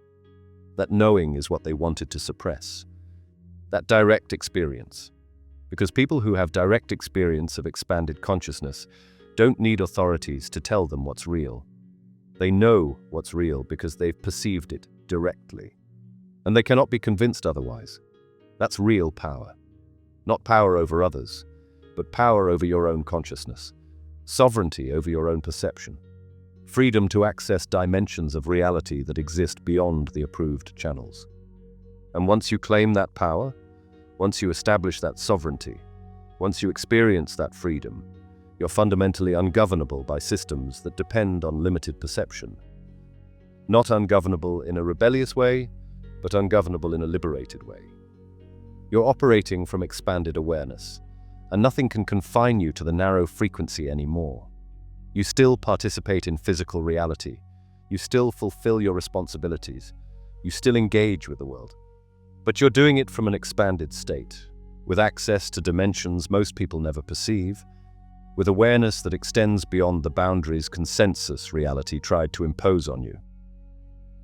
That knowing is what they wanted to suppress. That direct experience. Because people who have direct experience of expanded consciousness don't need authorities to tell them what's real. They know what's real because they've perceived it directly. And they cannot be convinced otherwise. That's real power. Not power over others, but power over your own consciousness. Sovereignty over your own perception. Freedom to access dimensions of reality that exist beyond the approved channels. And once you claim that power, once you establish that sovereignty, once you experience that freedom, you're fundamentally ungovernable by systems that depend on limited perception. Not ungovernable in a rebellious way, but ungovernable in a liberated way. You're operating from expanded awareness, and nothing can confine you to the narrow frequency anymore. You still participate in physical reality. You still fulfill your responsibilities. You still engage with the world. But you're doing it from an expanded state, with access to dimensions most people never perceive, with awareness that extends beyond the boundaries consensus reality tried to impose on you.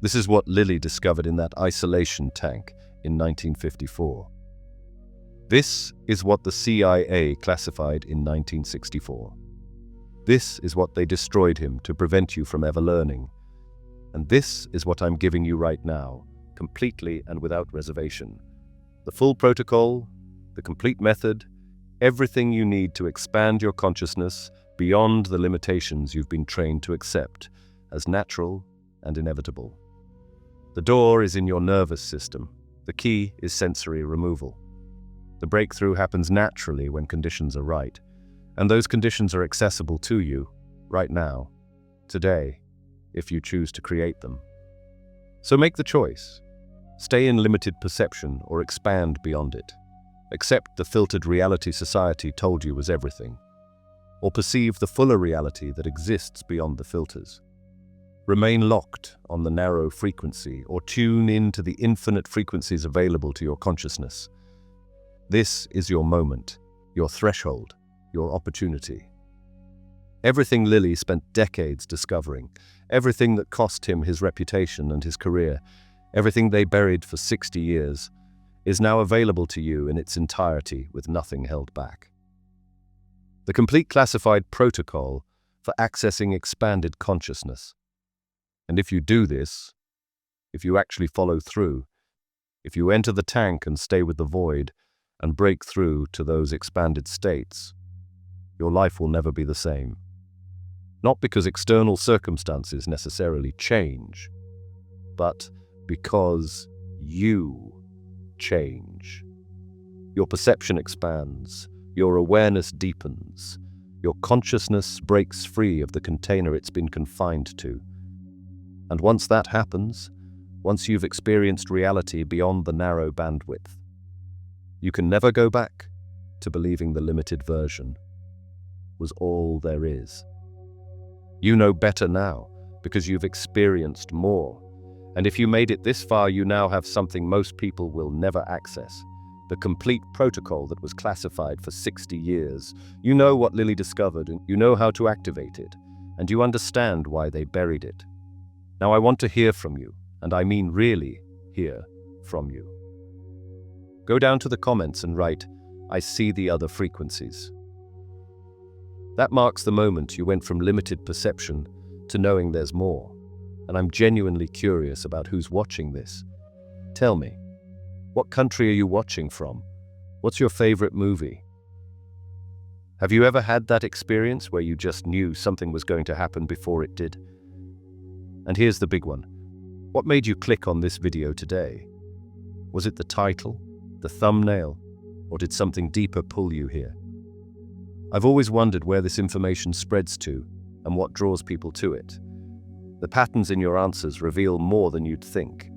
This is what Lilly discovered in that isolation tank in 1954. This is what the CIA classified in 1964. This is what they destroyed him to prevent you from ever learning. And this is what I'm giving you right now, completely and without reservation. The full protocol, the complete method, everything you need to expand your consciousness beyond the limitations you've been trained to accept as natural and inevitable. The door is in your nervous system. The key is sensory removal. The breakthrough happens naturally when conditions are right, and those conditions are accessible to you right now, today, if you choose to create them. So make the choice. Stay in limited perception or expand beyond it. Accept the filtered reality society told you was everything, or perceive the fuller reality that exists beyond the filters. Remain locked on the narrow frequency or tune in to the infinite frequencies available to your consciousness. This is your moment, your threshold, your opportunity. Everything Lilly spent decades discovering, everything that cost him his reputation and his career, everything they buried for 60 years, is now available to you in its entirety with nothing held back. The complete classified protocol for accessing expanded consciousness. And if you do this, if you actually follow through, if you enter the tank and stay with the void and break through to those expanded states, your life will never be the same. Not because external circumstances necessarily change, but because you change. Your perception expands, your awareness deepens, your consciousness breaks free of the container it's been confined to. And once that happens, once you've experienced reality beyond the narrow bandwidth, you can never go back to believing the limited version was all there is. You know better now because you've experienced more. And if you made it this far, you now have something most people will never access. The complete protocol that was classified for 60 years. You know what Lilly discovered, and you know how to activate it, and you understand why they buried it. Now I want to hear from you, and I mean really hear from you. Go down to the comments and write, "I see the other frequencies." That marks the moment you went from limited perception to knowing there's more. And I'm genuinely curious about who's watching this. Tell me, what country are you watching from? What's your favorite movie? Have you ever had that experience where you just knew something was going to happen before it did? And here's the big one. What made you click on this video today? Was it the title, the thumbnail, or did something deeper pull you here? I've always wondered where this information spreads to and what draws people to it. The patterns in your answers reveal more than you'd think.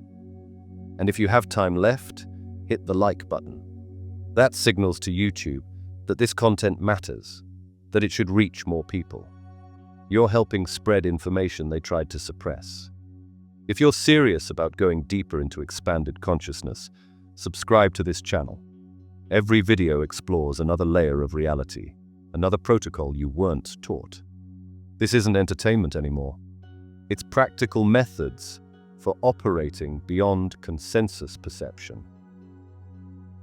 And if you have time left, hit the like button. That signals to YouTube that this content matters, that it should reach more people. You're helping spread information they tried to suppress. If you're serious about going deeper into expanded consciousness, subscribe to this channel. Every video explores another layer of reality, another protocol you weren't taught. This isn't entertainment anymore. It's practical methods for operating beyond consensus perception.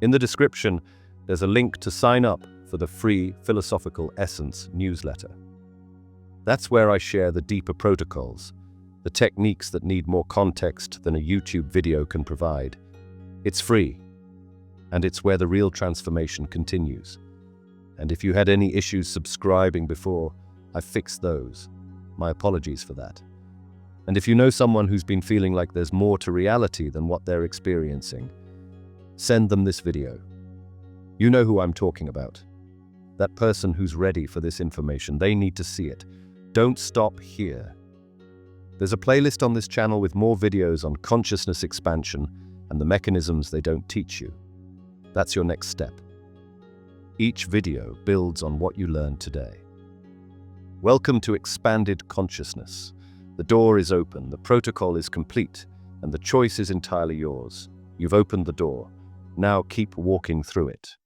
In the description, there's a link to sign up for the free Philosophical Essence newsletter. That's where I share the deeper protocols, the techniques that need more context than a YouTube video can provide. It's free, and it's where the real transformation continues. And if you had any issues subscribing before, I've fixed those. My apologies for that. And if you know someone who's been feeling like there's more to reality than what they're experiencing, send them this video. You know who I'm talking about. That person who's ready for this information, they need to see it. Don't stop here. There's a playlist on this channel with more videos on consciousness expansion and the mechanisms they don't teach you. That's your next step. Each video builds on what you learned today. Welcome to Expanded Consciousness. The door is open, the protocol is complete, and the choice is entirely yours. You've opened the door. Now keep walking through it.